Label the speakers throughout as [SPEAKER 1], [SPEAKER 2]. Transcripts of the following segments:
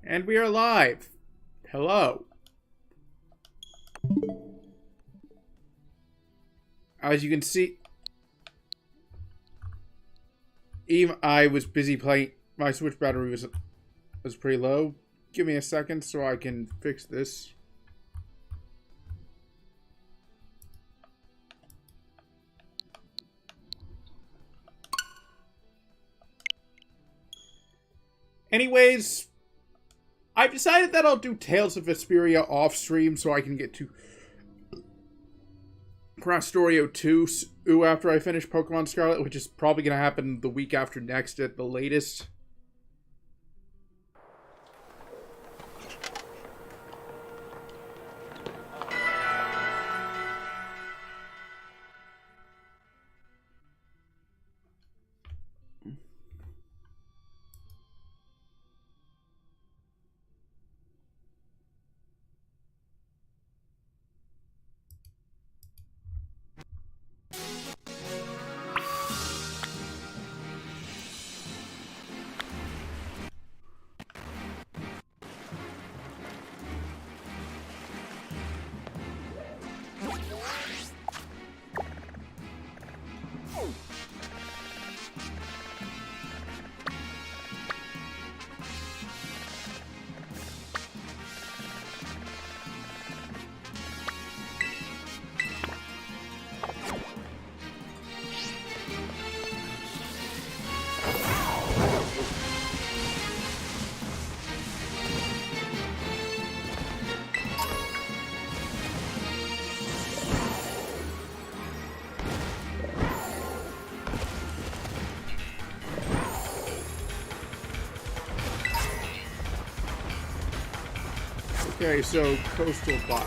[SPEAKER 1] And we are live. Hello. As you can see, even I was busy playing. My Switch battery was pretty low. Give me a second so I can fix this. Anyways, I've decided that I'll do Tales of Vesperia off stream so I can get to Crostorio 2 after I finish Pokemon Scarlet, which is probably going to happen the week after next at the latest. Okay, so Coastal Bio.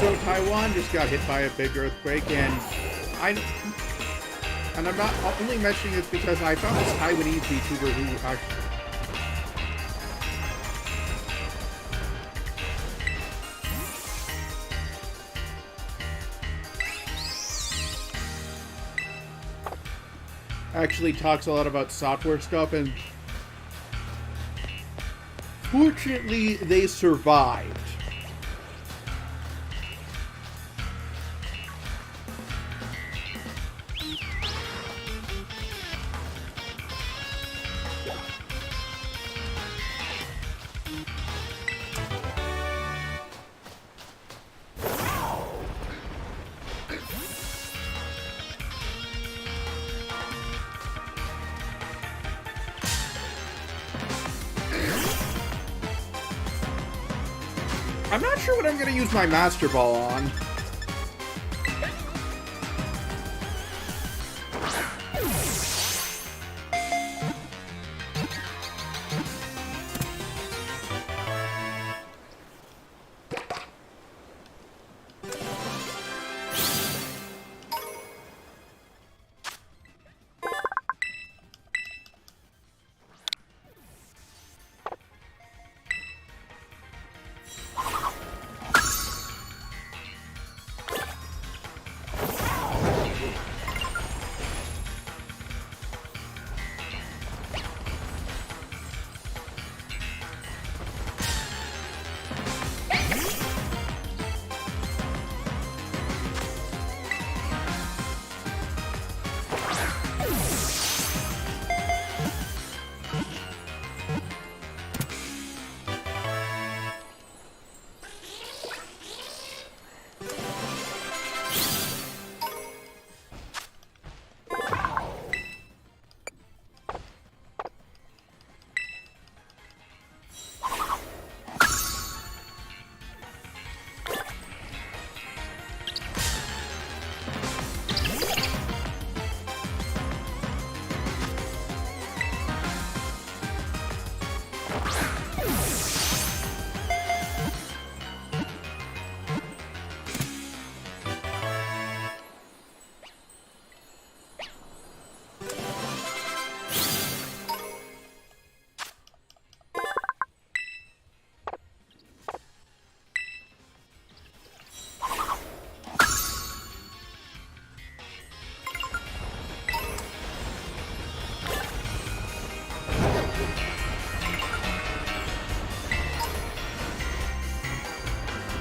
[SPEAKER 1] So Taiwan just got hit by a big earthquake, and I'm not only mentioning this because I found this Taiwanese VTuber who actually talks a lot about software stuff, and fortunately they survived. I'm not sure what I'm going to use my Master Ball on.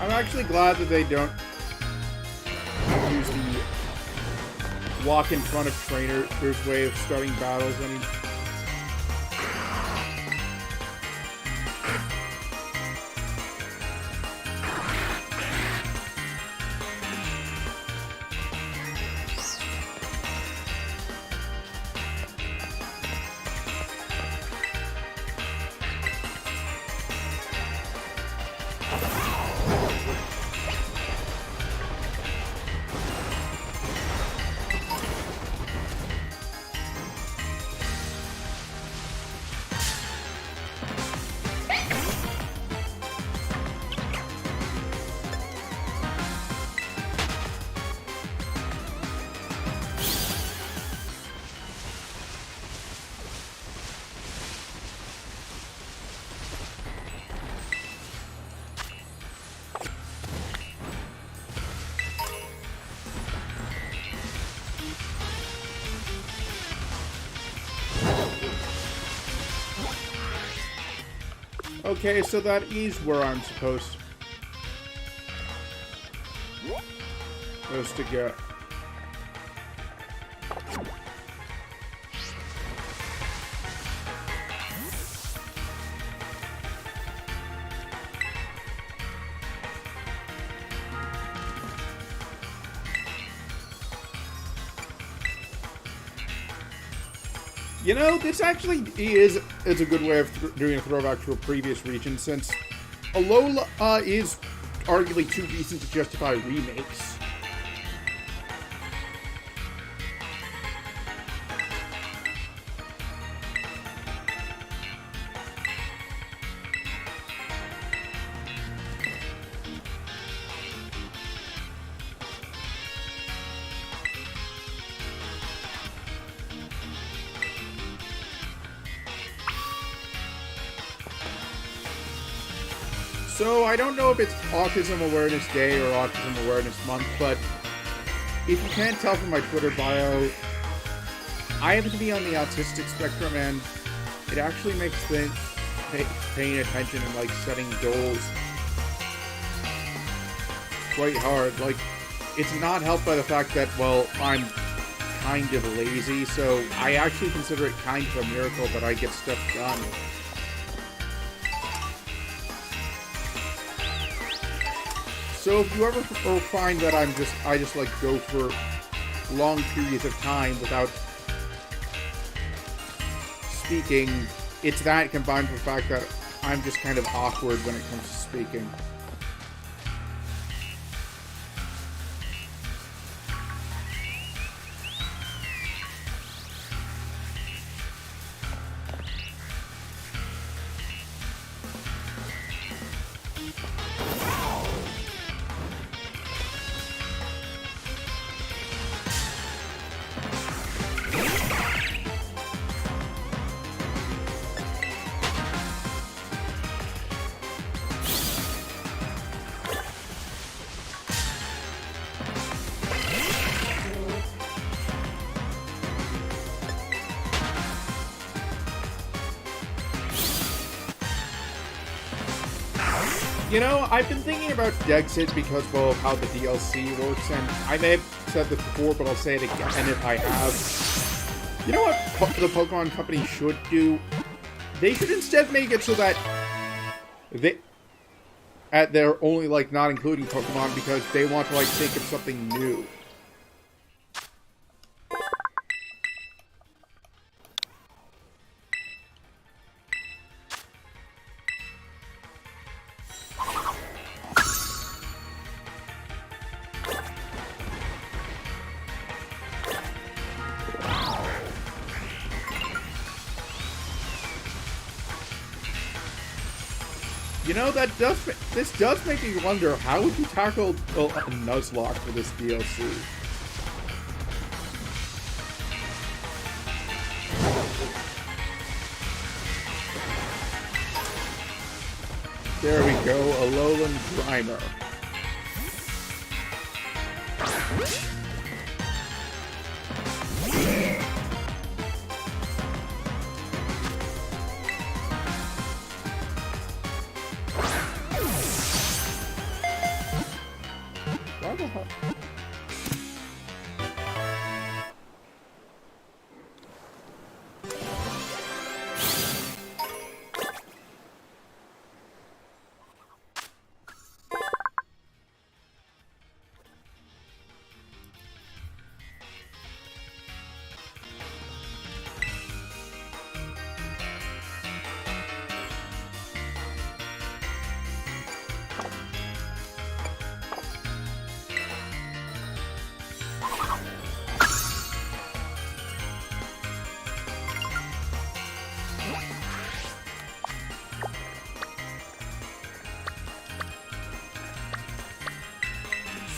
[SPEAKER 1] I'm actually glad that they don't use the walk in front of trainer's way of starting battles. I mean, okay, so that is where I'm supposed to go. You know, this actually is a good way of doing a throwback to a previous region, since Alola is arguably too recent to justify remakes. So, I don't know if it's Autism Awareness Day or Autism Awareness Month, but if you can't tell from my Twitter bio, I happen to be on the autistic spectrum, and it actually makes paying attention and, like, setting goals quite hard. Like, it's not helped by the fact that, well, I'm kind of lazy, so I actually consider it kind of a miracle that I get stuff done. So if you ever find that I just like go for long periods of time without speaking, it's that combined with the fact that I'm just kind of awkward when it comes to speaking. You know, I've been thinking about Dexit because, well, of how the DLC works, and I may have said this before, but I'll say it again if I have. You know what the Pokemon Company should do? They should instead make it so that they're only, like, not including Pokemon because they want to, like, think of something new. You know, this does make me wonder, how would you tackle a Nuzlocke for this DLC? There we go, Alolan Grimer.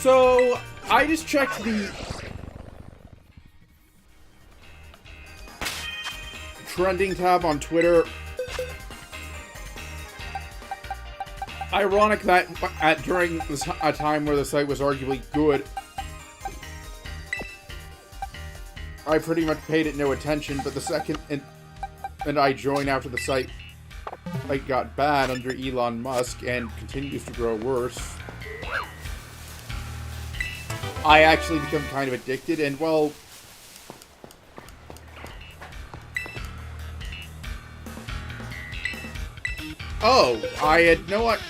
[SPEAKER 1] So, I just checked the trending tab on Twitter. Ironic that during a time where the site was arguably good, I pretty much paid it no attention, but the second and I joined after the site got bad under Elon Musk and continues to grow worse, I actually become kind of addicted, and well, oh, I had no idea.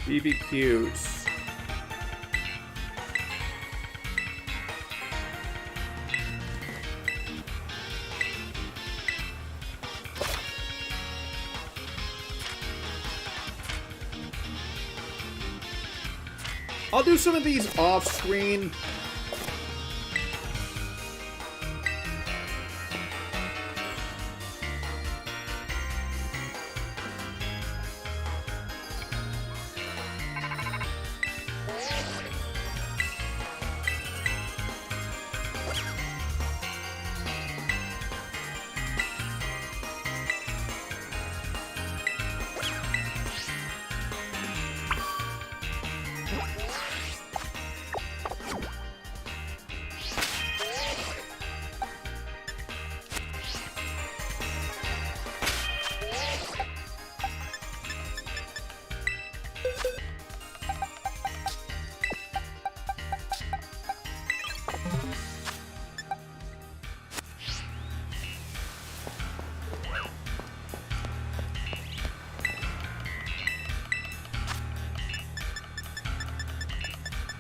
[SPEAKER 1] BBQs. I'll do some of these off-screen.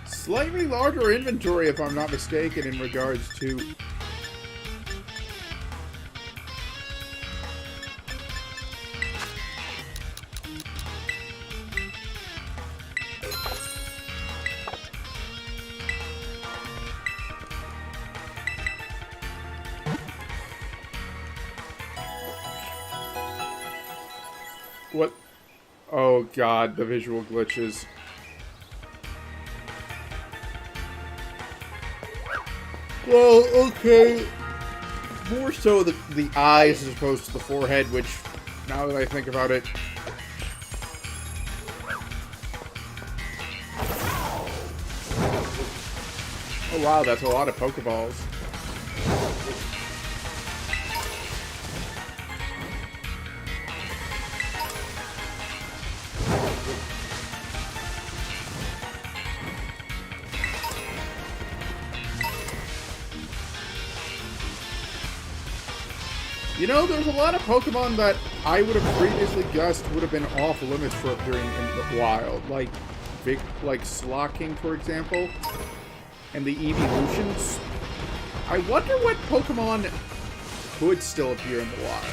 [SPEAKER 1] Slightly larger inventory, if I'm not mistaken, in regards to... What? Oh god, the visual glitches. Well, okay. More so the eyes as opposed to the forehead, which, now that I think about it... Oh wow, that's a lot of Pokeballs. You know, there's a lot of Pokemon that I would have previously guessed would have been off limits for appearing in the wild, like Slocking, for example, and the Evolutions. I wonder what Pokemon could still appear in the wild.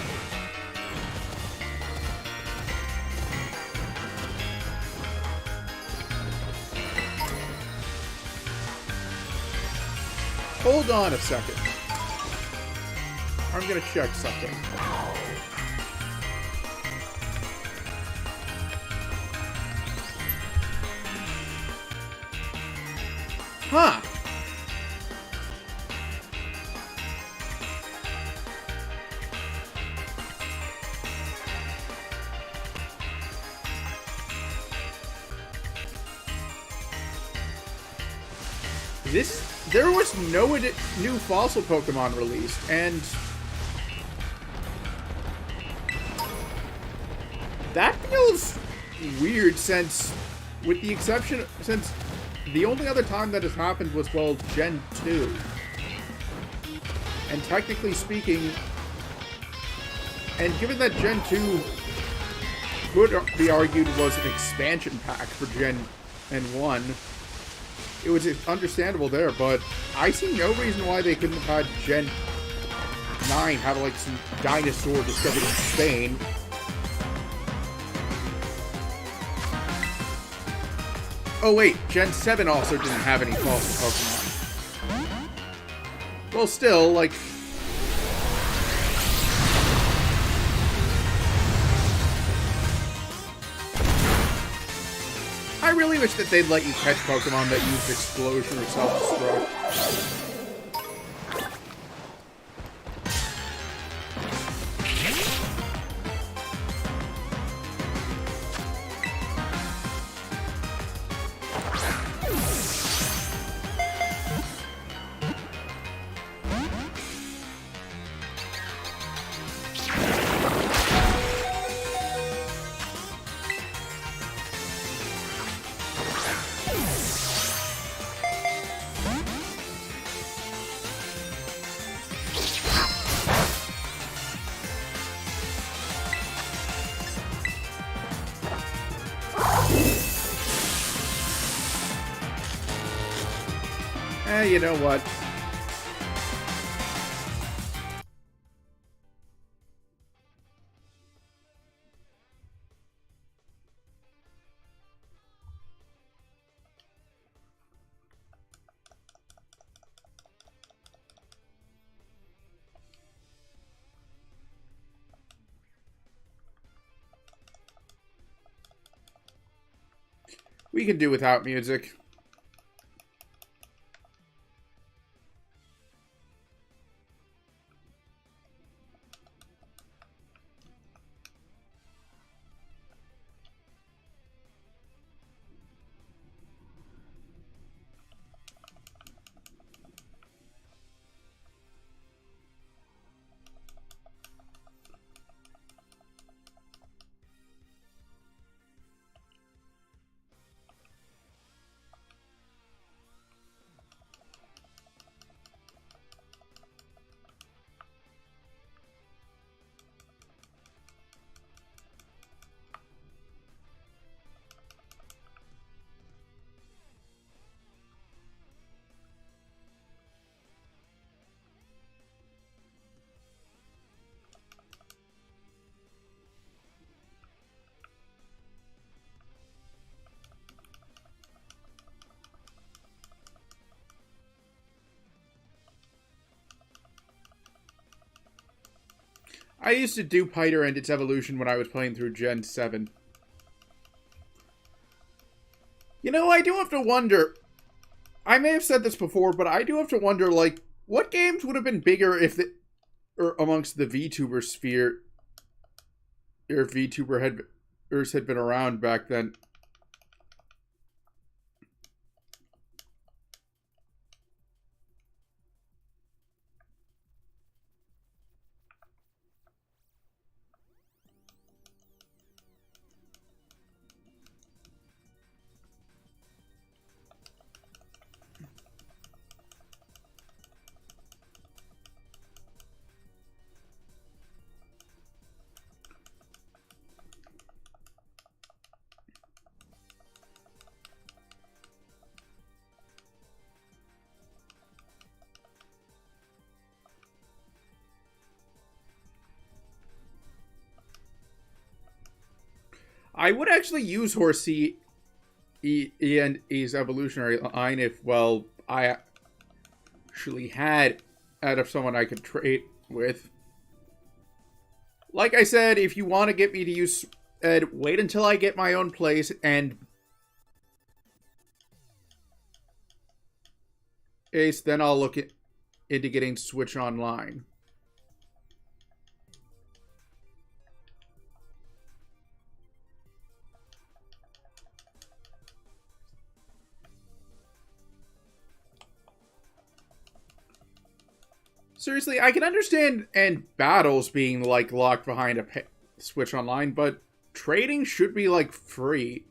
[SPEAKER 1] Hold on a second. I'm gonna check something. Huh. There was no new fossil Pokemon released, and that feels weird since the only other time that has happened was, well, Gen 2. And technically speaking, and given that Gen 2 could be argued was an expansion pack for Gen 1, it was understandable there, but I see no reason why they couldn't have had Gen 9 have, like, some dinosaur discovered in Spain. Oh wait, Gen 7 also didn't have any fossil Pokemon. Well, still, like... I really wish that they'd let you catch Pokemon that used Explosion or Self-Destruct. You know what? We can do without music. I used to do Piter and its evolution when I was playing through Gen 7. You know, I do have to wonder... I may have said this before, but I do have to wonder, like, what games would have been bigger if amongst the VTuber sphere, or if VTubers had been around back then. I would actually use Horsey and his evolutionary line if, well, actually had out of someone I could trade with. Like I said, if you want to get me to use Ed, wait until I get my own place and Ace, then I'll look into getting Switch Online. Seriously, I can understand and battles being like locked behind a Switch Online, but trading should be like free.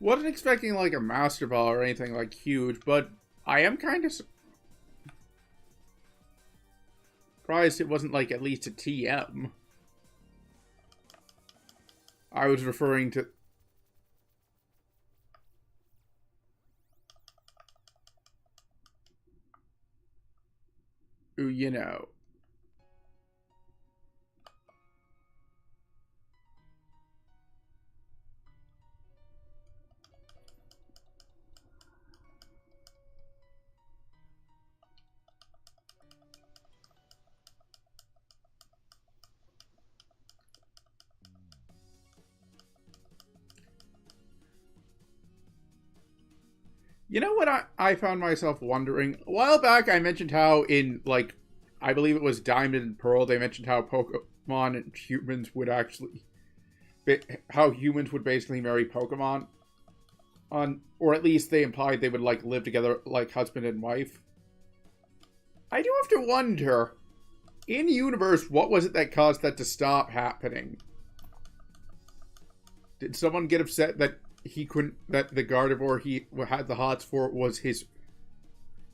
[SPEAKER 1] Wasn't expecting like a Master Ball or anything like huge, but I am kind of surprised it wasn't like at least a TM. I was referring to... you know. You know what I found myself wondering? A while back, I mentioned how in, like, I believe it was Diamond and Pearl, they mentioned how Pokemon and humans would actually... how humans would basically marry Pokemon. Or at least they implied they would, like, live together like husband and wife. I do have to wonder, in-universe, what was it that caused that to stop happening? Did someone get upset that he couldn't, that the Gardevoir he had the hots for was his,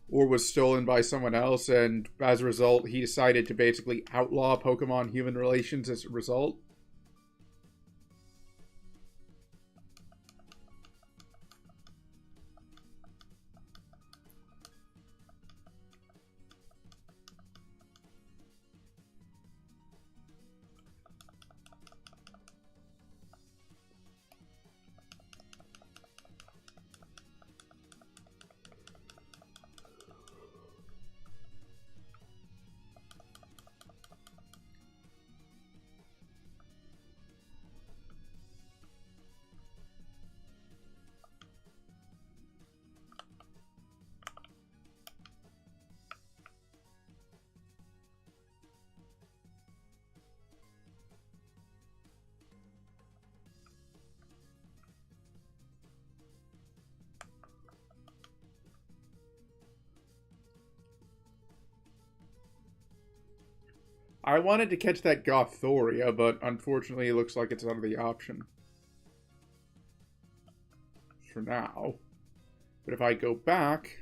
[SPEAKER 1] or was stolen by someone else, and as a result, he decided to basically outlaw Pokemon-human relations as a result? I wanted to catch that Gothoria, but unfortunately it looks like it's out of the option. For now. But if I go back...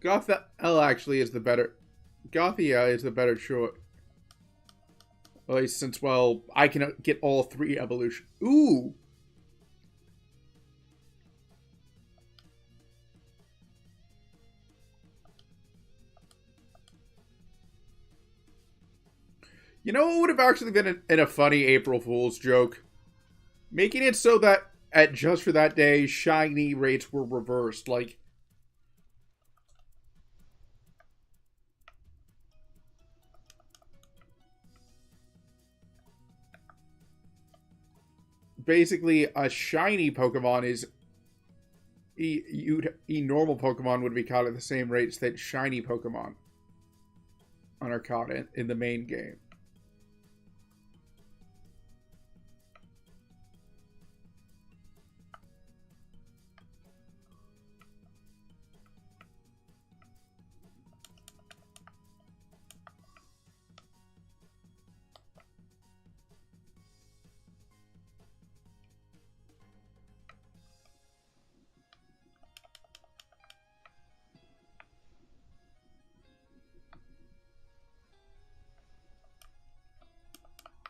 [SPEAKER 1] Gothel actually is the better... Gothia is the better choice. At least since, well, I can get all 3 evolution. Ooh! You know what would have actually been in a funny April Fool's joke? Making it so that at just for that day, shiny rates were reversed. Like, basically, a shiny Pokemon is... normal Pokemon would be caught at the same rates that shiny Pokemon are caught in the main game.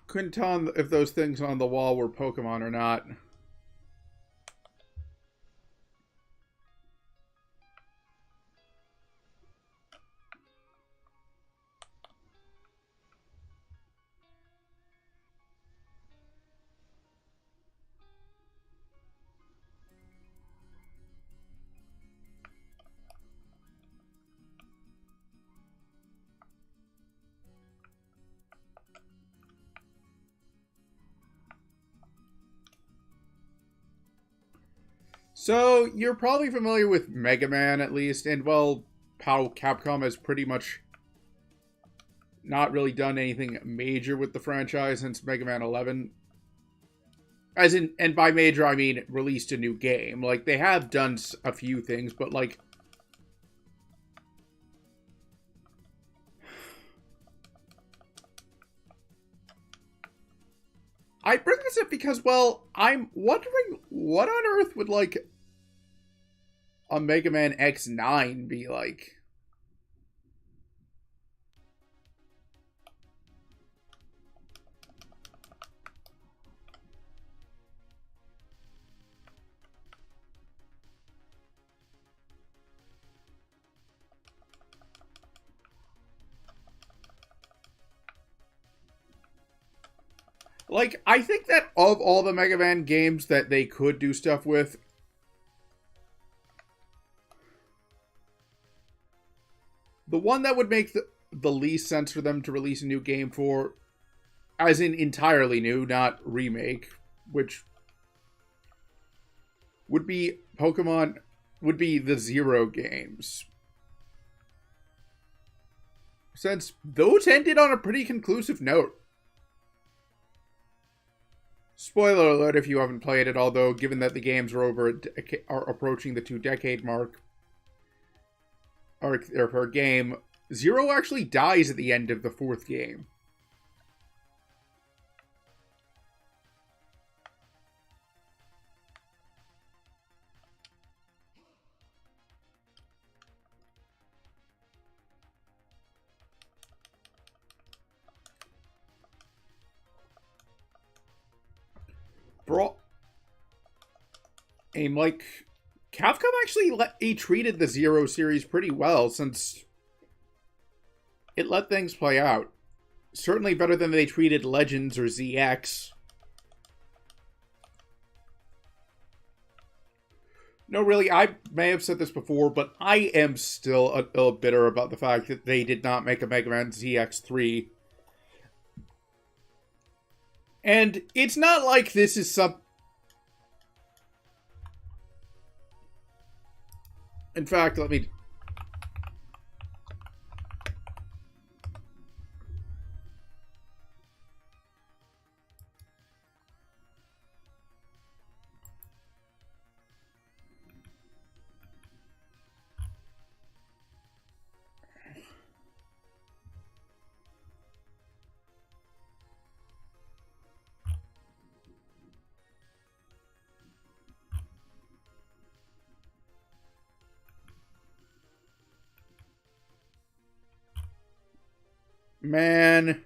[SPEAKER 1] Couldn't tell if those things on the wall were Pokemon or not. So, you're probably familiar with Mega Man, at least, and, well, how Capcom has pretty much not really done anything major with the franchise since Mega Man 11. As in, and by major, I mean released a new game. Like, they have done a few things, but, like... I bring this up because, well, I'm wondering what on earth would, like, a Mega Man X9 be like? Like, I think that of all the Mega Man games that they could do stuff with, the one that would make the least sense for them to release a new game for, as in entirely new, not remake, which would be Pokemon, would be the Zero games. Since those ended on a pretty conclusive note. Spoiler alert if you haven't played it, although given that the games are are approaching the 2-decade mark, or per game, Zero actually dies at the end of the 4th game. Bro, and like, Capcom actually treated the Zero series pretty well since it let things play out. Certainly better than they treated Legends or ZX. No, really, I may have said this before, but I am still a little bitter about the fact that they did not make a Mega Man ZX3. And it's not like this is some... In fact, let me... Man.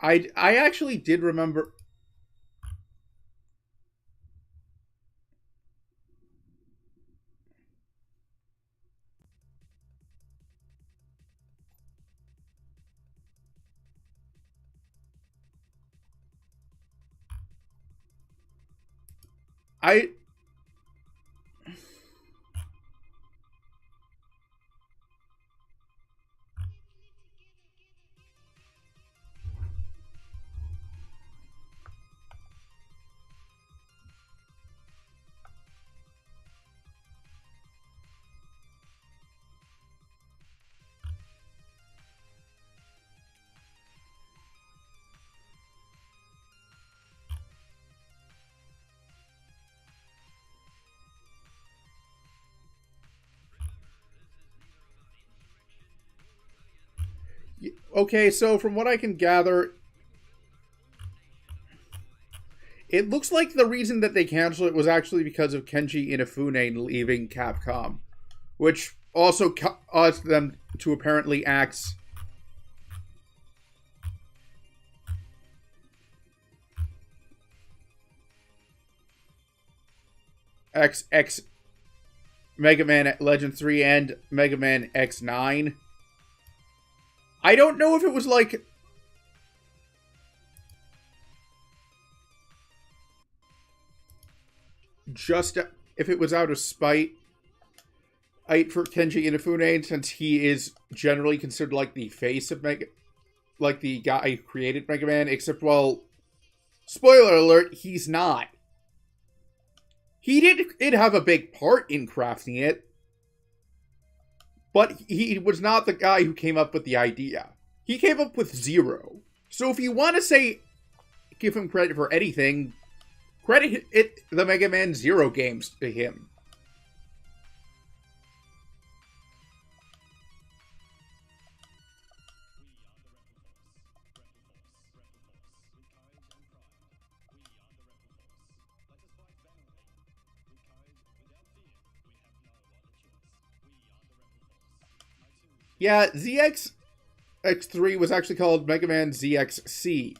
[SPEAKER 1] I actually did remember... I... Okay, so from what I can gather, it looks like the reason that they canceled it was actually because of Kenji Inafune leaving Capcom, which also caused them to apparently axe XX Mega Man Legend 3 and Mega Man X9. I don't know if it was like... just if it was out of spite for Kenji Inafune, since he is generally considered like the face of like the guy who created Mega Man, except, well, spoiler alert, he's not. He did have a big part in crafting it, but he was not the guy who came up with the idea. He came up with Zero. So if you want to say, give him credit for anything, credit the Mega Man Zero games to him. Yeah, ZX-X3 was actually called Mega Man ZXC.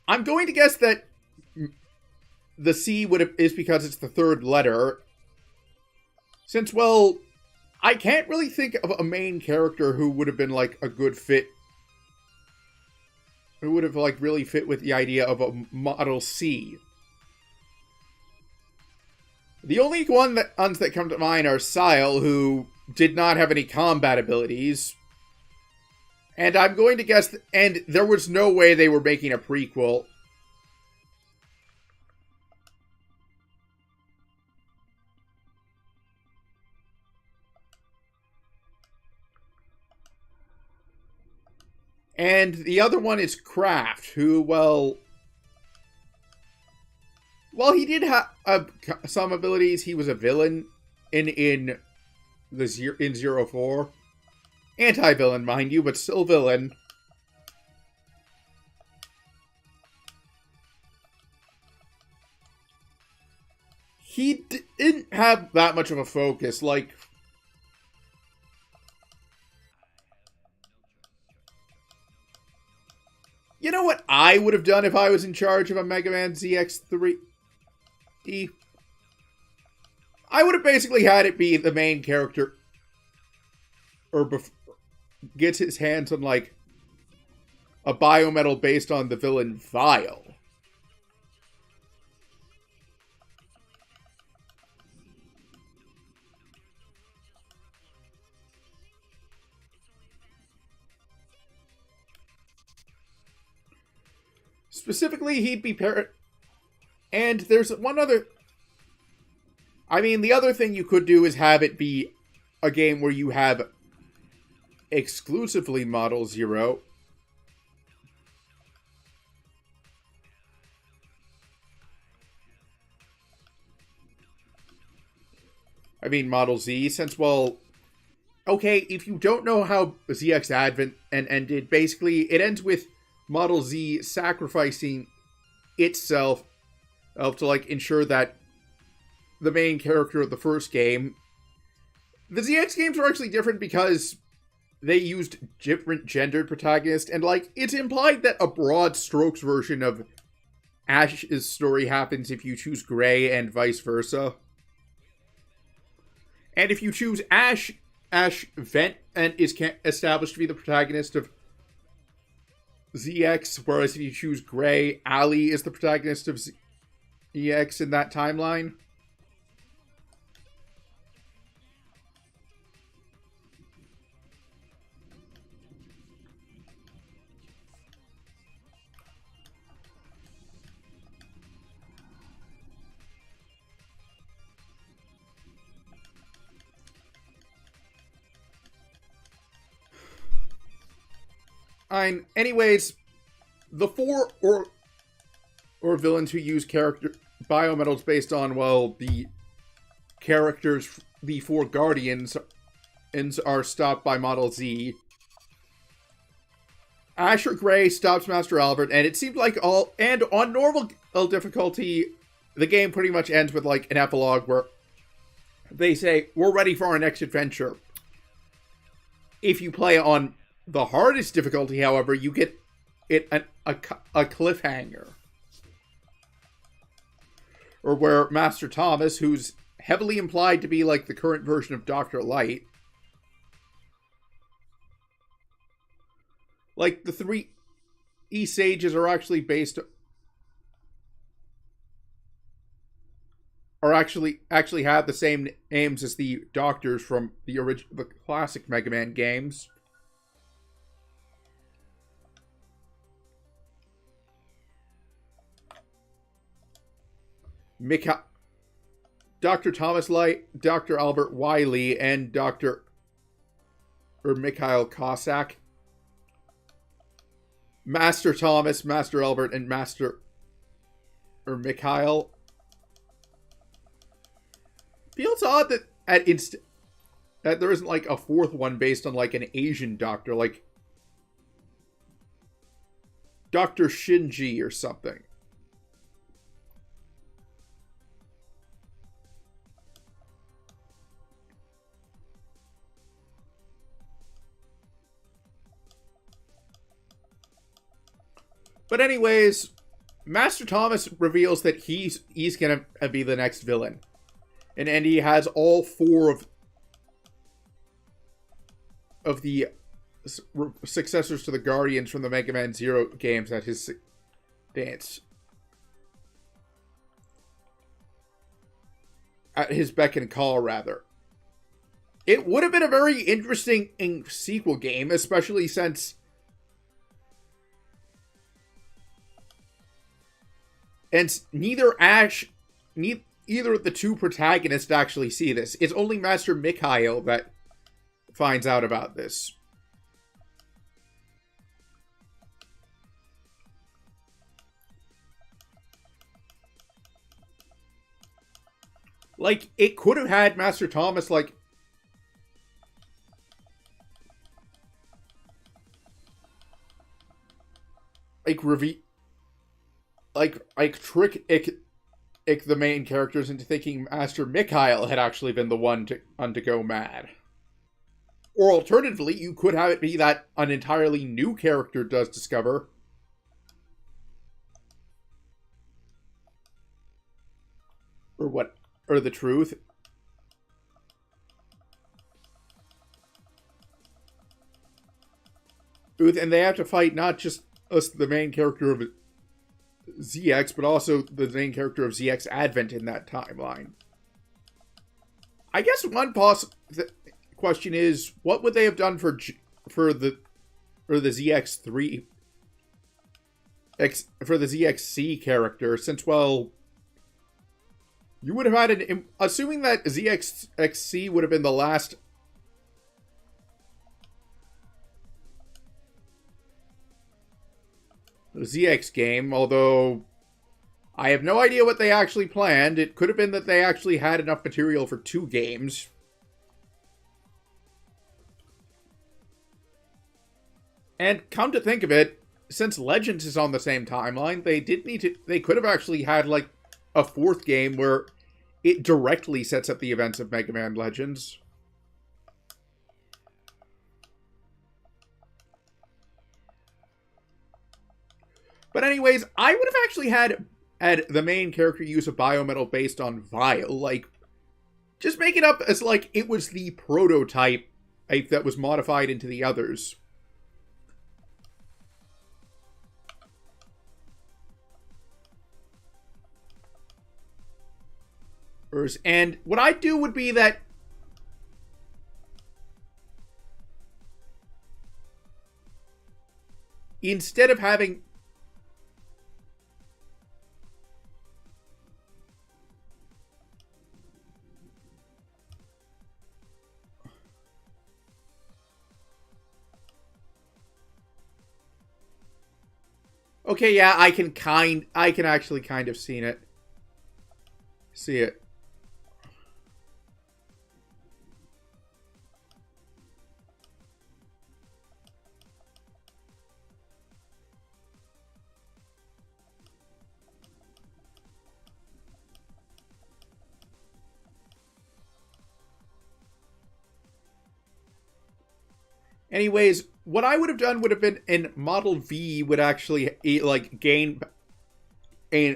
[SPEAKER 1] I'm going to guess that the C is because it's the third letter. Since, well, I can't really think of a main character who would have been, like, a good fit. Who would have, like, really fit with the idea of a Model C. The only ones that come to mind are Sile, who did not have any combat abilities. And I'm going to guess... and there was no way they were making a prequel. And the other one is Kraft, who, well... while he did have some abilities, he was a villain in Zero 4. Anti-villain, mind you, but still villain. He didn't have that much of a focus, like... you know what I would have done if I was in charge of a Mega Man ZX3? I would have basically had it be the main character, or gets his hands on, like, a biometal based on the villain Vile. Specifically, he'd be and there's one other... I mean, the other thing you could do is have it be a game where you have exclusively Model Zero. I mean, Model Z, since, well... okay, if you don't know how ZX Advent ended, basically, it ends with Model Z sacrificing itself to, like, ensure that the main character of the first game The ZX games were actually different because they used different gendered protagonists, and, like, it's implied that a broad strokes version of Ash's story happens if you choose Gray and vice versa. And if you choose Ash Vent and is established to be the protagonist of ZX, whereas if you choose Gray, Ali is the protagonist of ZX in that timeline. Anyways, the four or villains who use character biometals based on, well, the characters, the four guardians are stopped by Model Z. Asher Gray stops Master Albert, and it seemed like on normal difficulty, the game pretty much ends with, like, an epilogue where they say, we're ready for our next adventure. If you play on the hardest difficulty, however, you get a cliffhanger. Or where Master Thomas, who's heavily implied to be like the current version of Dr. Light, like the three sages are actually actually have the same names as the doctors from the classic Mega Man games. Dr. Thomas Light, Dr. Albert Wiley, and Mikhail Cossack. Master Thomas, Master Albert, and Master Mikhail. Feels odd that that there isn't like a fourth one based on like an Asian doctor, like Dr. Shinji or something. But anyways, Master Thomas reveals that he's gonna be the next villain. And he has all four of the successors to the Guardians from the Mega Man Zero games at his dance. At his beck and call, rather. It would have been a very interesting sequel game, especially since neither of the two protagonists actually see this. It's only Master Mikhail that finds out about this. Like, it could have had Master Thomas, like, trick the main characters into thinking Master Mikhail had actually been the one to go mad. Or alternatively, you could have it be that an entirely new character does discover or the truth. And they have to fight not just the main character of ZX, but also the main character of ZX Advent in that timeline. I guess one question is, what would they have done for the ZX3 for the ZXC character? Since, well, you would have had assuming that ZXC would have been the last ZX game, although I have no idea what they actually planned. It could have been that they actually had enough material for 2 games. And come to think of it, since Legends is on the same timeline, they could have actually had like a 4th game where it directly sets up the events of Mega Man Legends. But anyways, I would have actually had the main character use a biometal based on Vile. Like, just make it up as, like, it was the prototype that was modified into the others. And what I'd do would be that instead of having... Okay, yeah, I can actually kind of see it. See it. Anyways, what I would have done would have been in Model V would actually like gain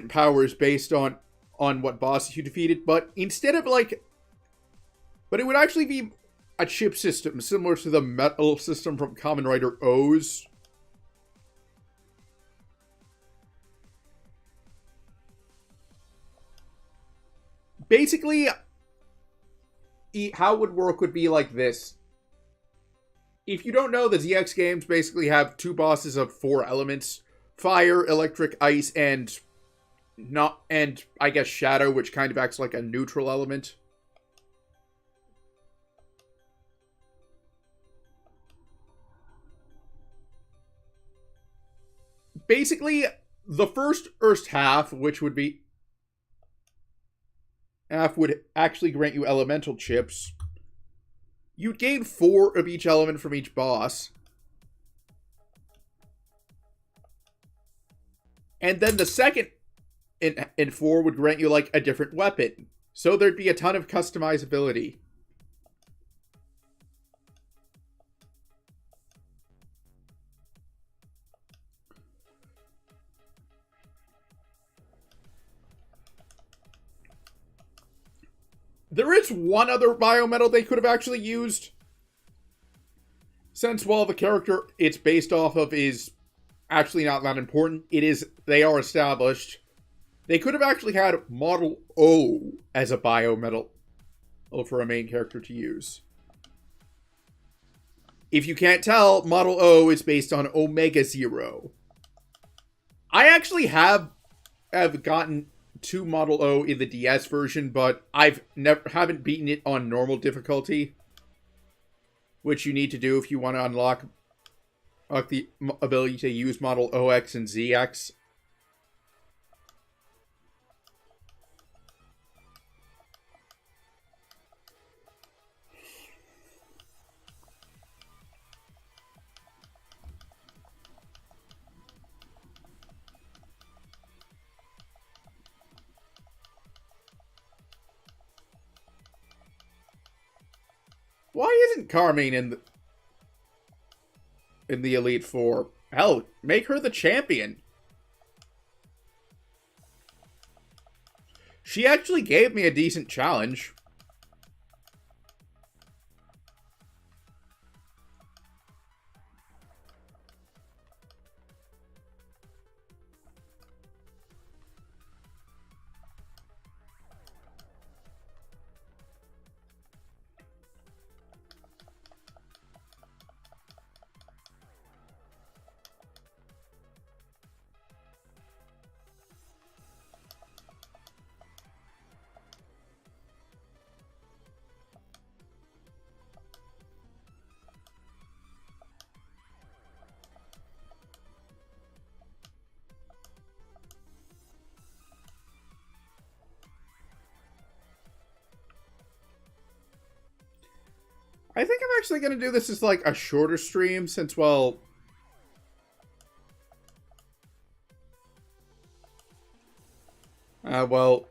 [SPEAKER 1] powers based on what bosses you defeated, but instead of like, but it would actually be a chip system similar to the metal system from Kamen Rider O's. Basically, how it would work would be like this. If you don't know, the ZX games basically have 2 bosses of 4 elements: fire, electric, ice, and I guess shadow, which kind of acts like a neutral element. Basically, the first half, which would be would actually grant you elemental chips. You'd gain 4 of each element from each boss. And then the second in 4 would grant you, like, a different weapon. So there'd be a ton of customizability. There is one other biometal they could have actually used. Since, well, the character it's based off of is actually not that important, they are established. They could have actually had Model O as a biometal for a main character to use. If you can't tell, Model O is based on Omega Zero. I actually have gotten to Model O in the DS version, but haven't beaten it on normal difficulty, which you need to do if you want to unlock the ability to use Model OX and ZX. Why isn't Carmine in the Elite Four? Hell, make her the champion. She actually gave me a decent challenge. I think I'm actually going to do this as, like, a shorter stream, since, well... well...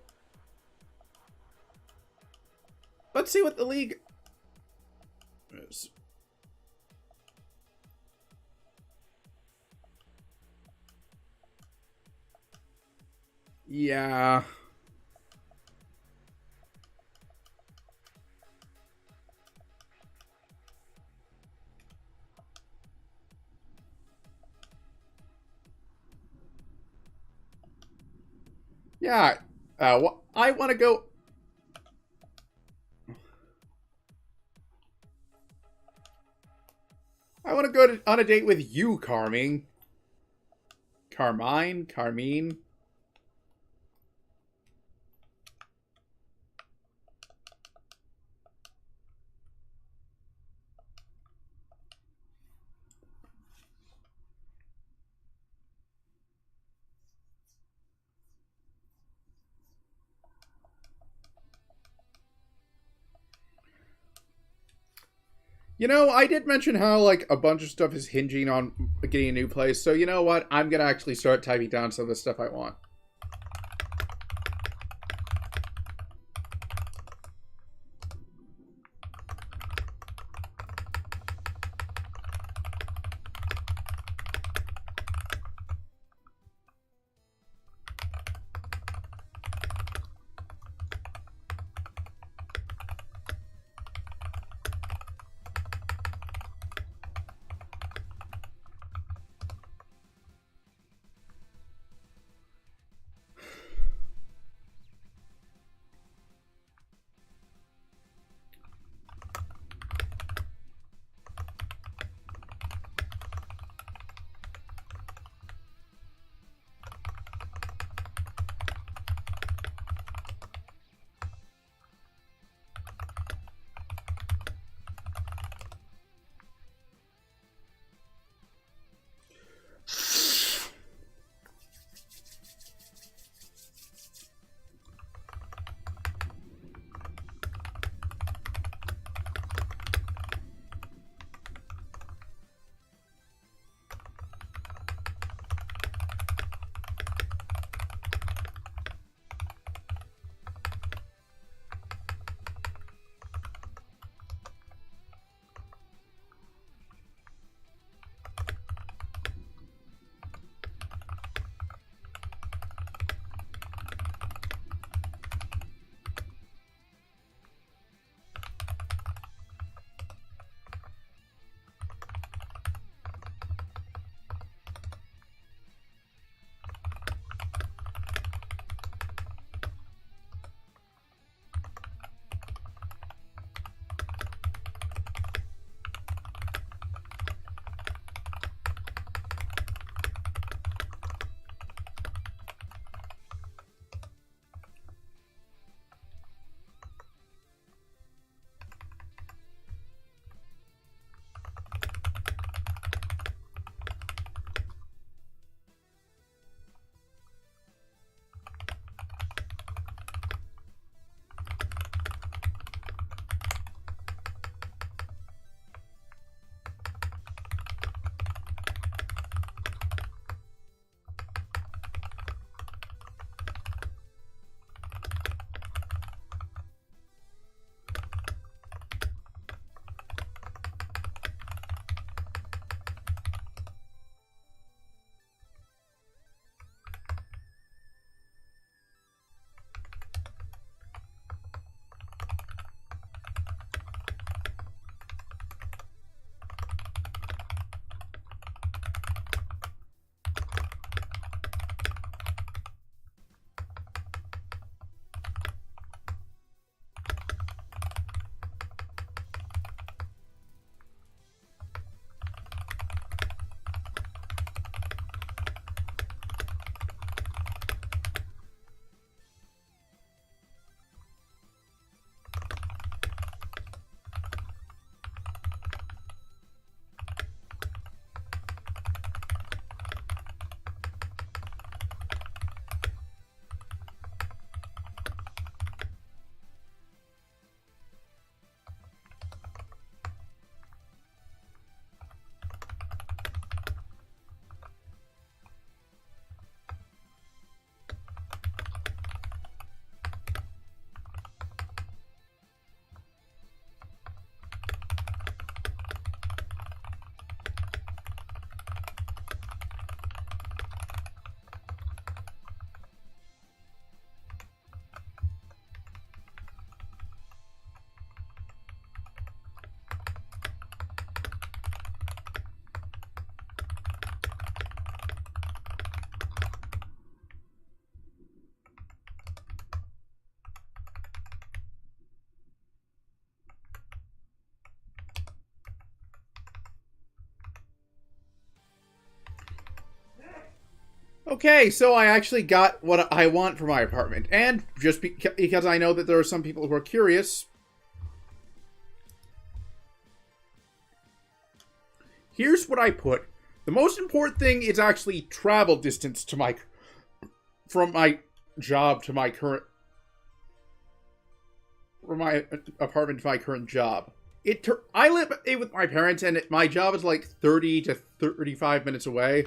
[SPEAKER 1] Let's see what the league is. Yeah. Yeah. I want to go. I want to go on a date with you, Carmine. Carmine. You know, I did mention how, like, a bunch of stuff is hinging on getting a new place, so you know what? I'm gonna actually start typing down some of the stuff I want. Okay, so I actually got what I want for my apartment. And just because I know that there are some people who are curious, here's what I put. The most important thing is actually travel distance to from my job to my current, from my apartment to my current job. I live with my parents, and my job is like 30 to 35 minutes away.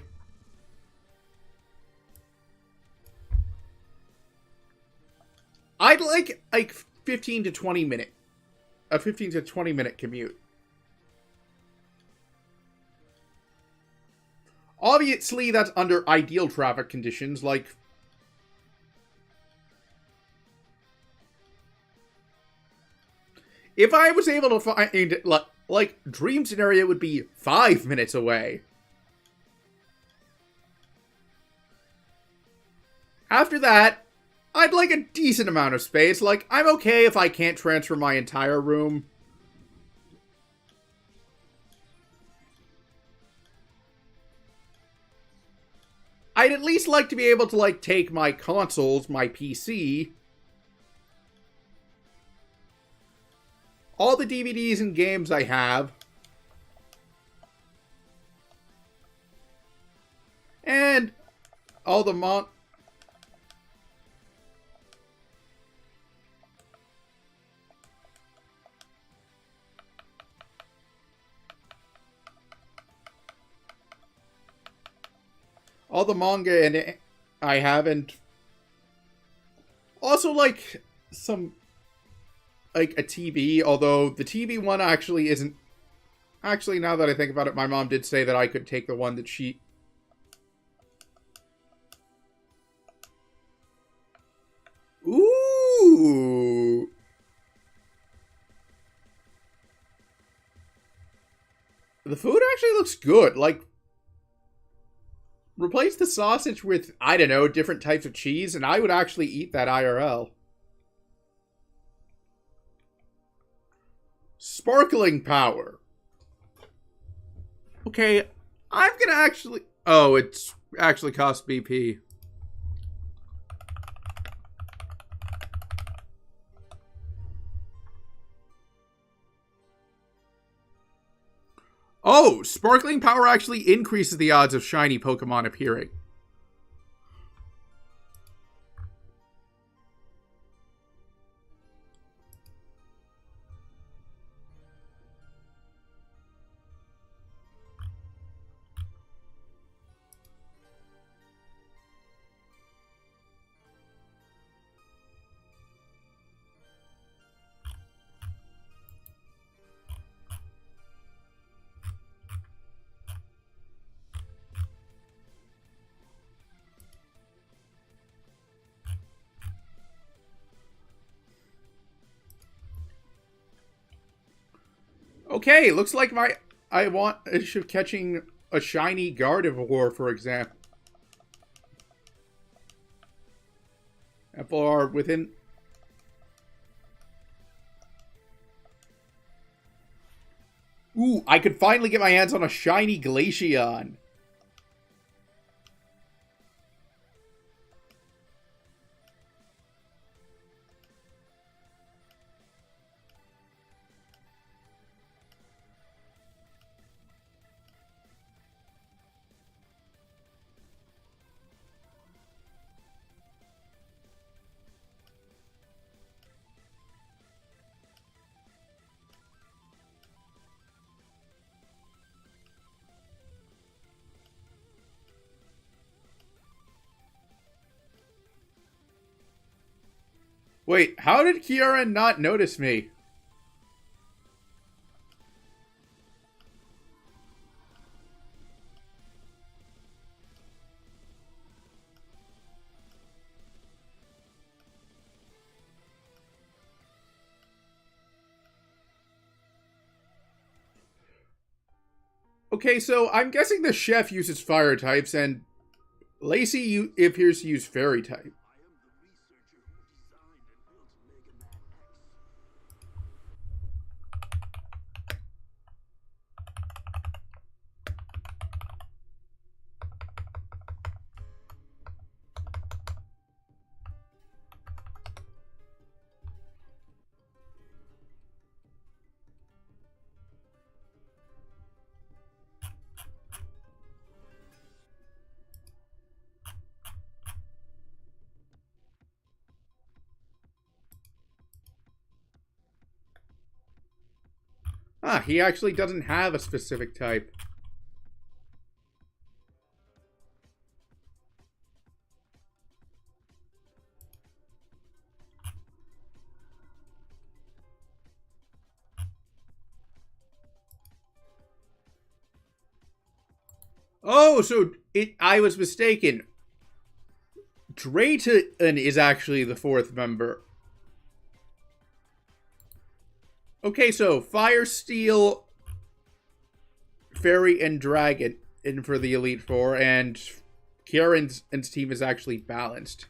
[SPEAKER 1] I'd like 15 to 20 minute, a 15 to 20 minute commute. Obviously, that's under ideal traffic conditions, like... If I was able to find, like, dream scenario would be 5 minutes away. After that, I'd like a decent amount of space. Like, I'm okay if I can't transfer my entire room. I'd at least like to be able to, like, take my consoles, my PC, all the DVDs and games I have, and all the manga and I haven't. Also, like, a TV, although the TV one actually isn't. Actually, now that I think about it, my mom did say that I could take the one that she... Ooh! The food actually looks good. Like, replace the sausage with, I don't know, different types of cheese, and I would actually eat that IRL. Sparkling power. Okay, I'm gonna actually... Oh, it's actually cost BP. Oh, sparkling power actually increases the odds of shiny Pokemon appearing. Okay, looks like I want catching a shiny Gardevoir, for example. For within... Ooh, I could finally get my hands on a shiny Glaceon. Wait, how did Kiara not notice me? Okay, so I'm guessing the chef uses fire types, and Lacey appears to use fairy type. Huh, he actually doesn't have a specific type. Oh, so I was mistaken. Drayton is actually the 4th member. Okay, so Fire, Steel, Fairy, and Dragon in for the Elite Four, and Kieran's team is actually balanced.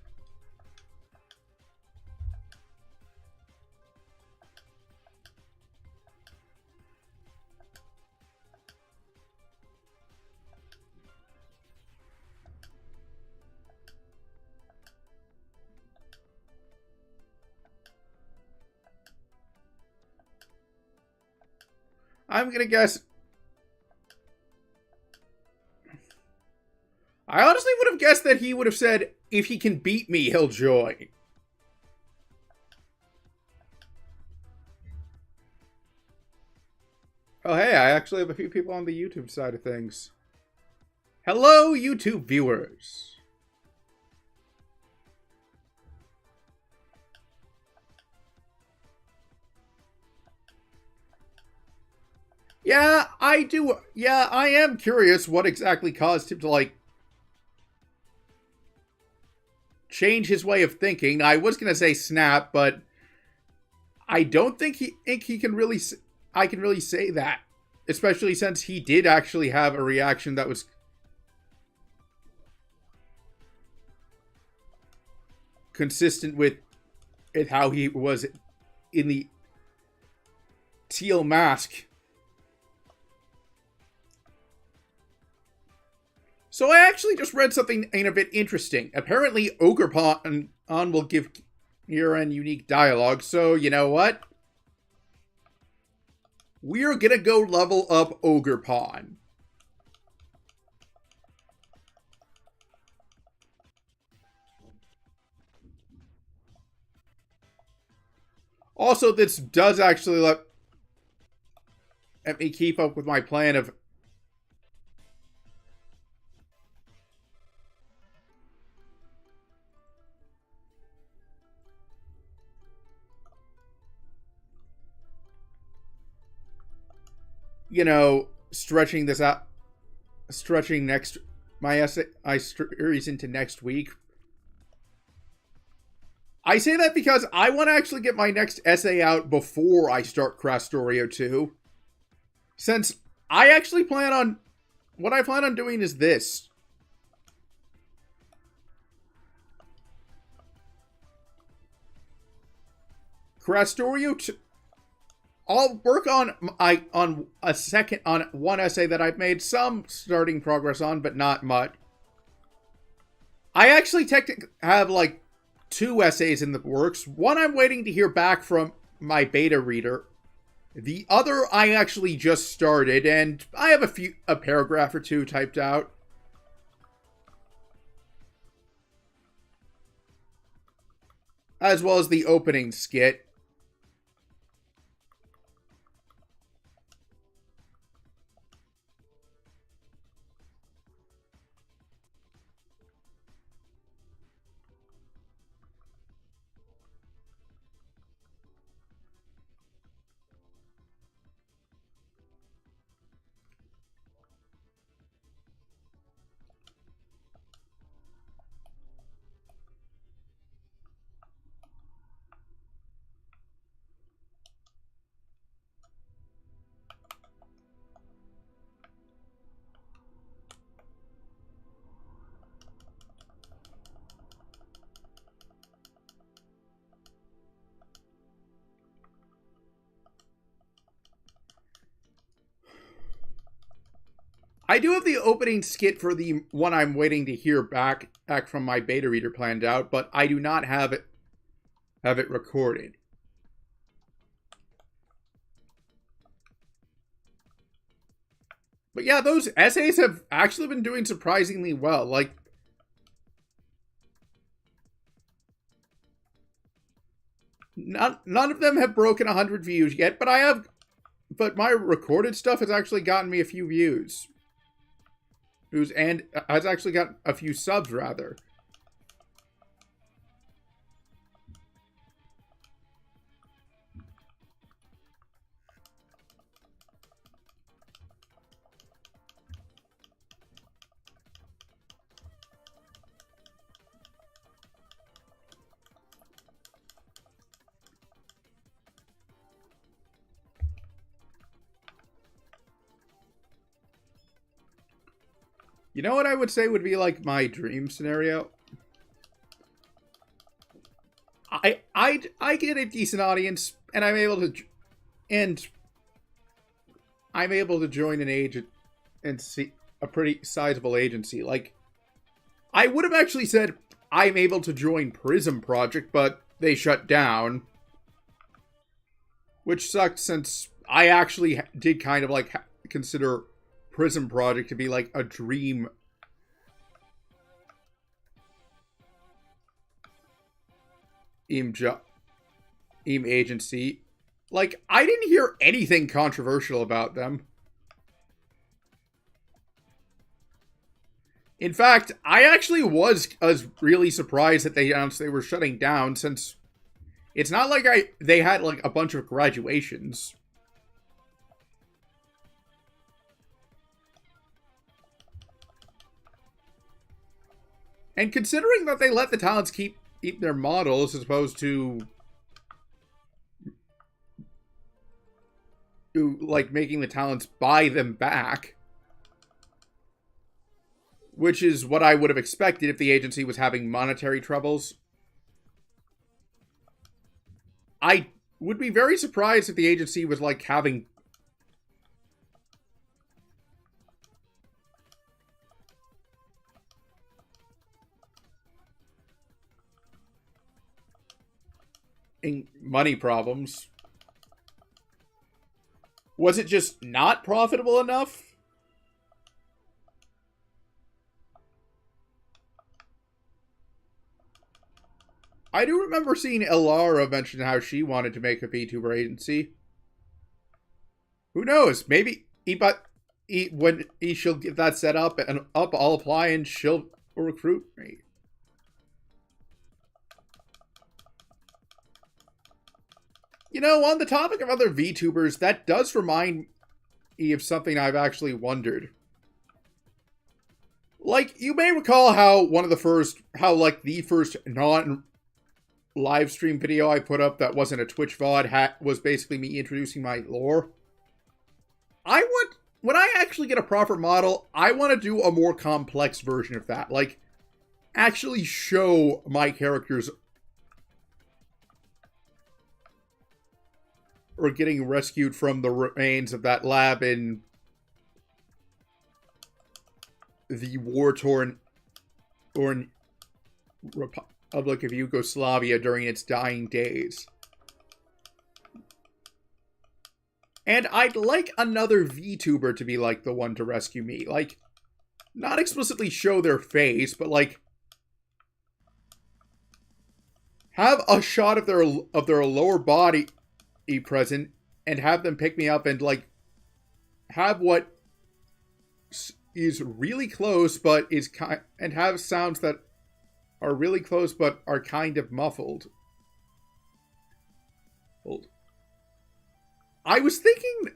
[SPEAKER 1] I'm gonna guess... I honestly would have guessed that he would have said, if he can beat me, he'll join. Oh, hey, I actually have a few people on the YouTube side of things. Hello, YouTube viewers. Yeah, I do. Yeah, I am curious what exactly caused him to, like, change his way of thinking. I was gonna say snap, but I don't think he can really... I can really say that. Especially since he did actually have a reaction that was consistent with how he was in the teal mask. So I actually just read something a bit interesting. Apparently, Ogerpon will give Kieran unique dialogue, so you know what? We're gonna go level up Ogerpon. Also, this does actually let me keep up with my plan of... you know, stretching this out, stretching my series into next week. I say that because I want to actually get my next essay out before I start Crastorio 2. Since I actually plan on... what I plan on doing is this. Crastorio 2... I'll work on one essay that I've made some starting progress on, but not much. I actually technically have like 2 essays in the works. One I'm waiting to hear back from my beta reader. The other I actually just started, and I have a paragraph or 2 typed out. As well as the opening skit. I do have the opening skit for the one I'm waiting to hear back from my beta reader planned out, but I do not have it recorded. But yeah, those essays have actually been doing surprisingly well. Like, none of them have broken 100 views yet, but I have but my recorded stuff has actually gotten me a few views. And has actually got a few subs, rather. You know what I would say would be like my dream scenario? I get a decent audience, and I'm able to join an agent and see a pretty sizable agency. Like, I would have actually said I'm able to join Prism Project, but they shut down, which sucked since I actually did kind of like consider Prism Project to be like a dream EAM agency. Like, I didn't hear anything controversial about them. In fact, I actually was really surprised that they announced they were shutting down, since it's not like they had like a bunch of graduations. And considering that they let the talents keep their models as opposed to like making the talents buy them back, which is what I would have expected if the agency was having monetary troubles. I would be very surprised if the agency was like having money problems. Was it just not profitable enough? I do remember seeing Elara mention how she wanted to make a VTuber agency. Who knows? Maybe when she'll get that set up and I'll apply and she'll recruit me. You know, on the topic of other VTubers, that does remind me of something I've actually wondered. Like, you may recall how the first non-live stream video I put up that wasn't a Twitch VOD was basically me introducing my lore. When I actually get a proper model, I want to do a more complex version of that. Like, actually show my characters or getting rescued from the remains of that lab in the war-torn Republic of Yugoslavia during its dying days. And I'd like another VTuber to be like the one to rescue me. Like, not explicitly show their face, but like have a shot of their lower body present and have them pick me up and like have what is really close but is and have sounds that are really close but are kind of muffled. Hold. I was thinking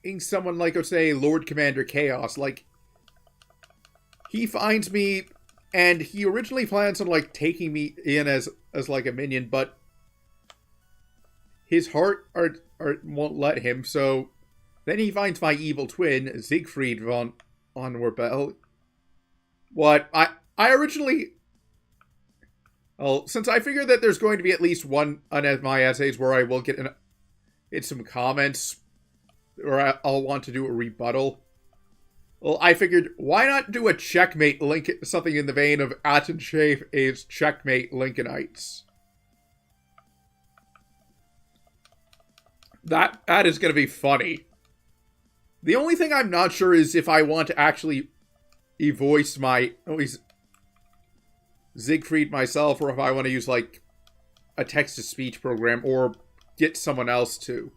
[SPEAKER 1] in someone like, let's say, Lord Commander Chaos, like he finds me and he originally plans on like taking me in as like a minion, but his heart won't let him, so then he finds my evil twin, Siegfried von Orbel. What I originally, well, since I figured that there's going to be at least one of my essays where I will get some comments, or I'll want to do a rebuttal. Well, I figured, why not do a checkmate link, something in the vein of Atten Shafe's Checkmate Lincolnites. That is going to be funny. The only thing I'm not sure is if I want to actually voice my Siegfried myself, or if I want to use like a text-to-speech program, or get someone else to.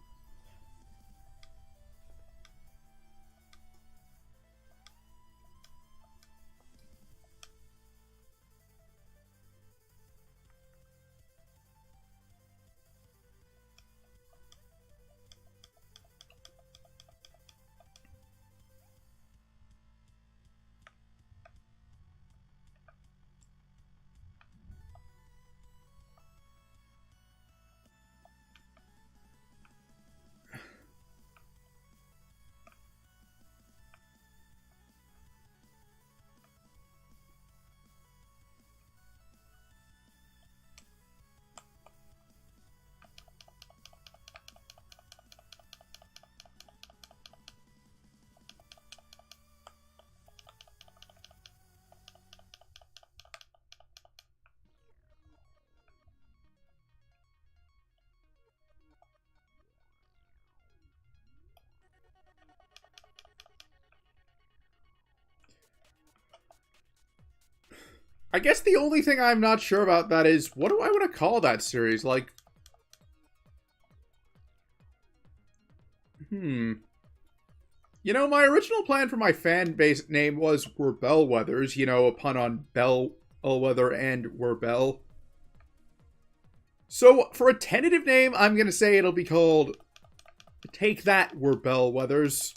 [SPEAKER 1] I guess the only thing I'm not sure about that is, what do I want to call that series? Like, You know, my original plan for my fan base name was We're Bellwethers, you know, a pun on Bellwether and We're Bell. So, for a tentative name, I'm gonna say it'll be called Take That, We're Bellwethers.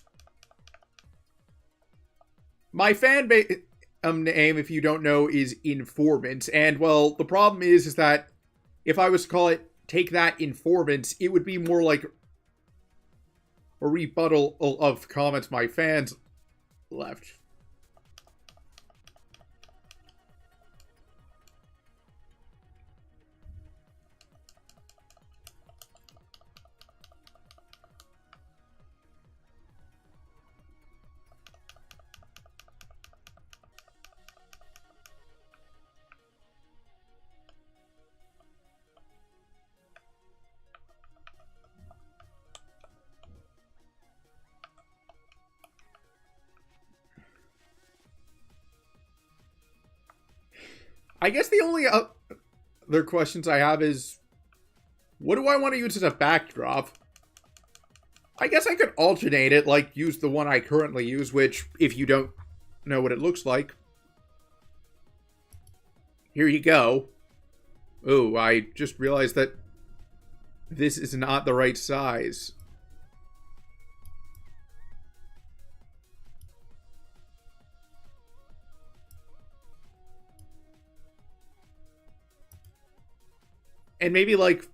[SPEAKER 1] My fan base name, if you don't know, is Informant, and, well, the problem is that if I was to call it Take That Informant, it would be more like a rebuttal of comments my fans left. I guess the only other questions I have is, what do I want to use as a backdrop? I guess I could alternate it, like use the one I currently use, which, if you don't know what it looks like, here you go. Ooh, I just realized that this is not the right size. And maybe, like,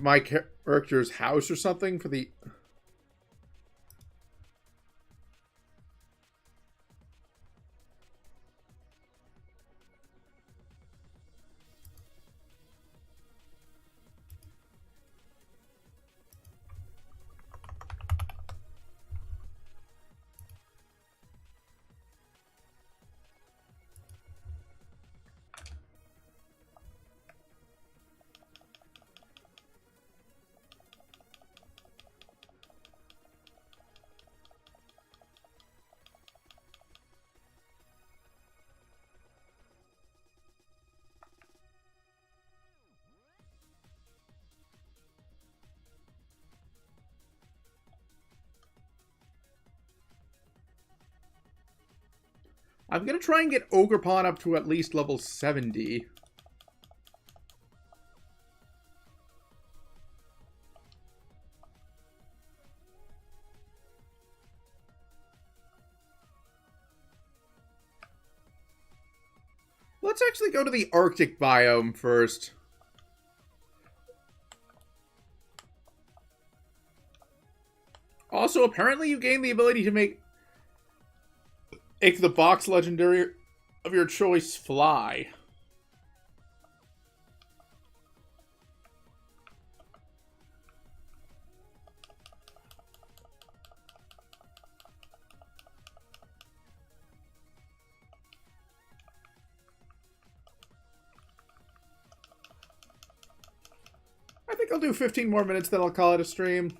[SPEAKER 1] my character's house or something for the... I'm gonna try and get Ogrepon up to at least level 70. Let's actually go to the Arctic biome first. Also, apparently you gain the ability to make the box legendary of your choice fly. I think I'll do 15 more minutes, then I'll call it a stream.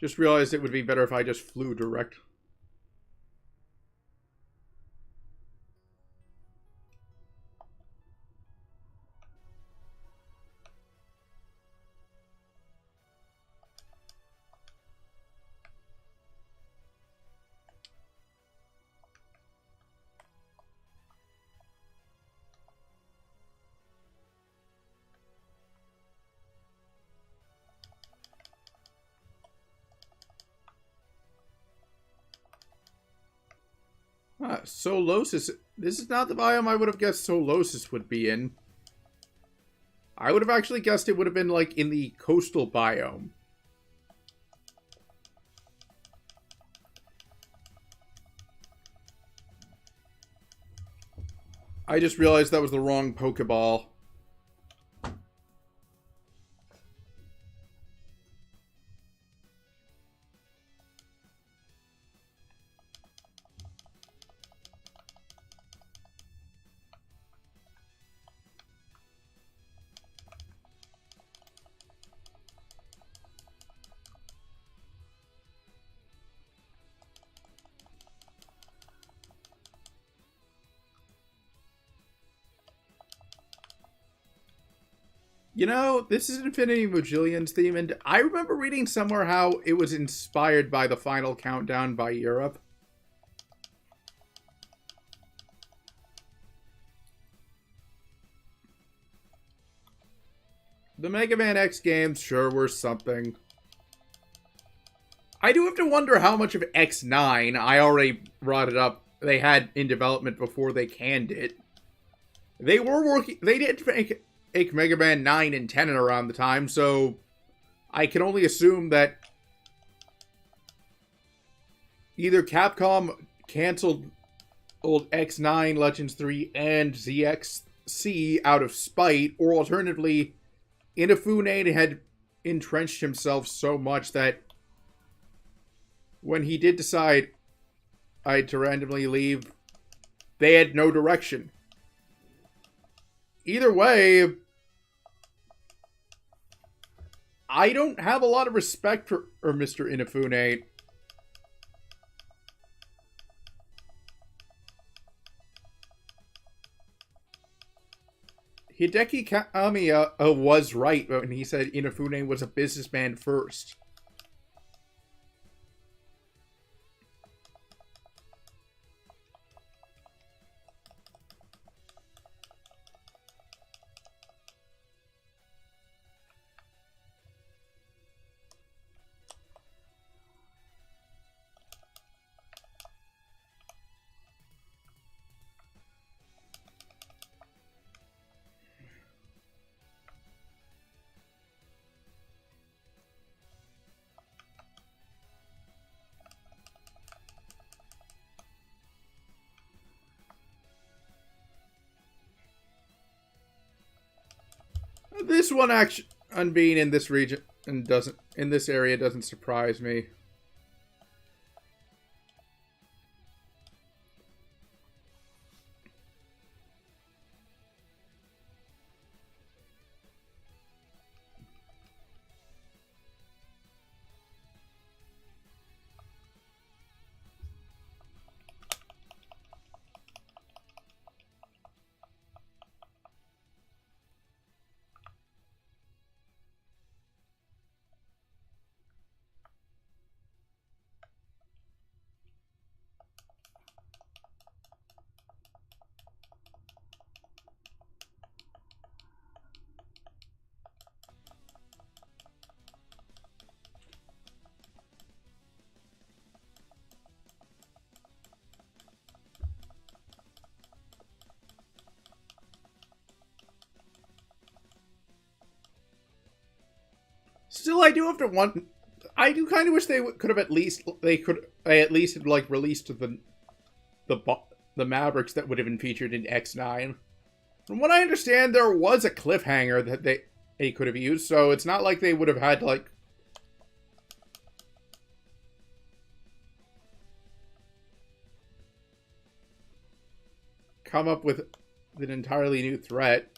[SPEAKER 1] Just realized it would be better if I just flew direct. Solosis. This is not the biome I would have guessed Solosis would be in. I would have actually guessed it would have been, like, in the coastal biome. I just realized that was the wrong Pokeball. You know, this is Infinity Magillion's theme, and I remember reading somewhere how it was inspired by the Final Countdown by Europe. The Mega Man X games sure were something. I do have to wonder how much of X9, I already brought it up, they had in development before they canned it. They were working, they did make Mega Man 9 and 10 around the time, so I can only assume that either Capcom canceled old X9, Legends 3, and ZXC out of spite, or alternatively, Inafune had entrenched himself so much that when he did decide to randomly leave, they had no direction. Either way, I don't have a lot of respect for Mr. Inafune. Hideki Kamiya was right when he said Inafune was a businessman first. This one actually, on being in this region and in this area doesn't surprise me. Still, I do have to want. I do kind of wish they could have at least have like released the Mavericks that would have been featured in X9. From what I understand, there was a cliffhanger that they could have used, so it's not like they would have had like come up with an entirely new threat.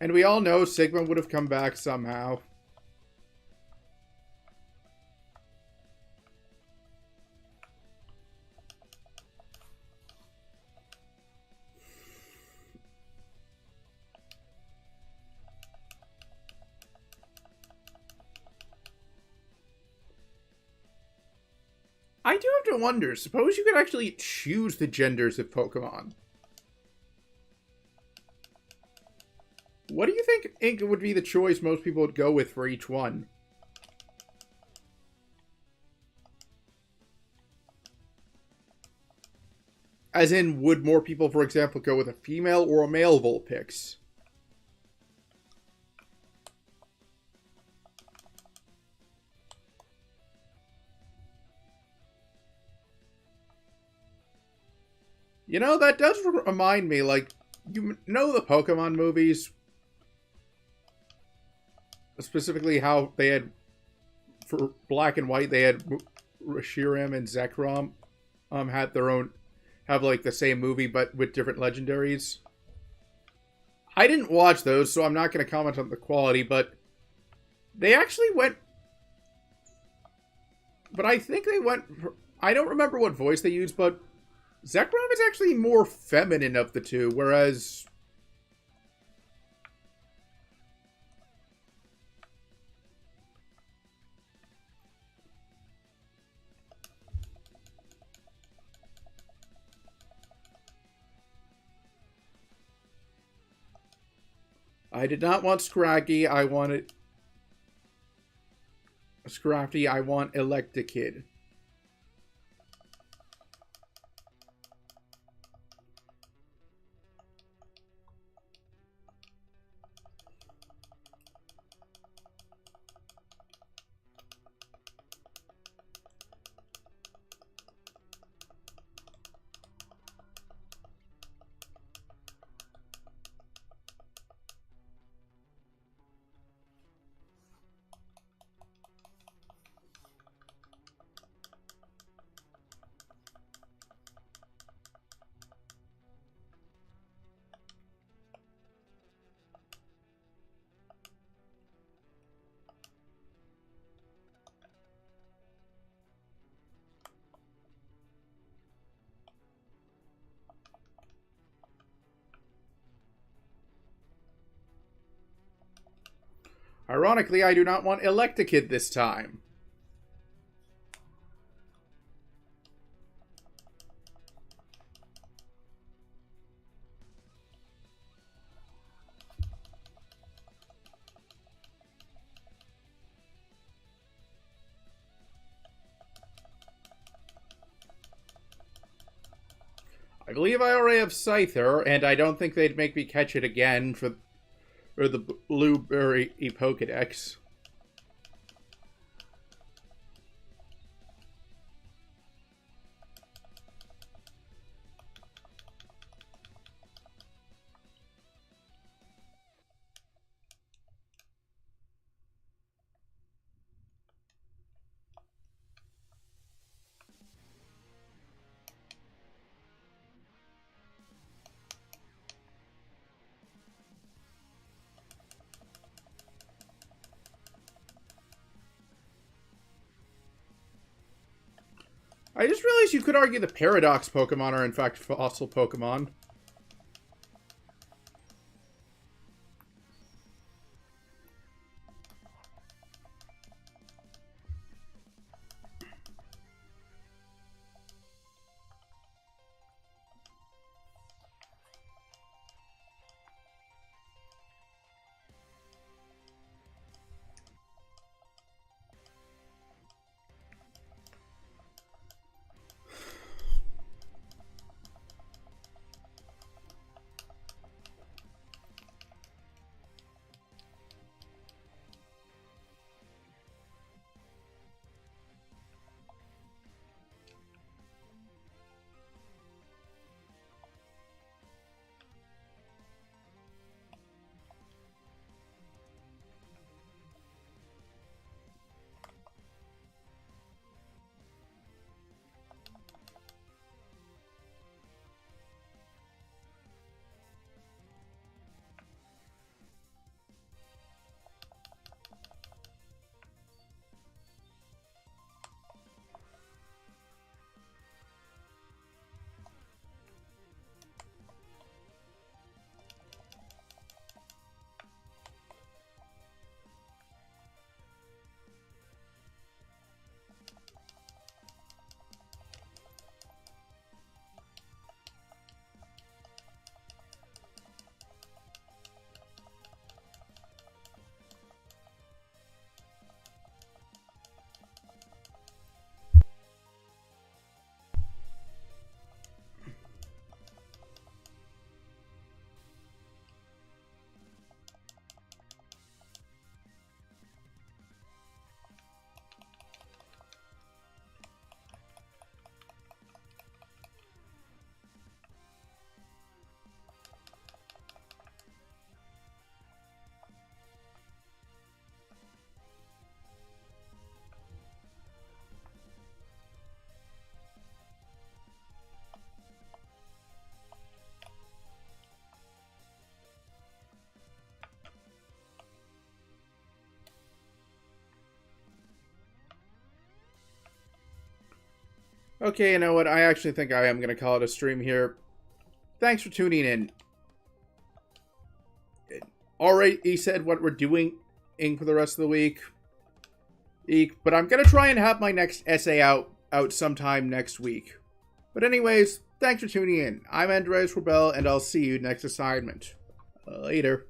[SPEAKER 1] And we all know Sigma would have come back somehow. I do have to wonder, suppose you could actually choose the genders of Pokemon. What do you think would be the choice most people would go with for each one? As in, would more people, for example, go with a female or a male Vulpix? You know, that does remind me, like, you know the Pokemon movies? Specifically how they had, for Black and White, they had Reshiram and Zekrom had their own, have like the same movie but with different legendaries. I didn't watch those, so I'm not going to comment on the quality, but they actually went, but I think they went, I don't remember what voice they used, but Zekrom is actually more feminine of the two, whereas I did not want Scraggy, I wanted Scrafty, I want Electakid. Ironically, I do not want Electakid this time. I believe I already have Scyther, and I don't think they'd make me catch it again for the Blueberry Pokedex. I just realized you could argue the Paradox Pokemon are in fact fossil Pokemon. Okay, you know what? I actually think I am going to call it a stream here. Thanks for tuning in. Already said what we're doing for the rest of the week. But I'm going to try and have my next essay out sometime next week. But anyways, thanks for tuning in. I'm Andreas Rebel, and I'll see you next assignment. Later.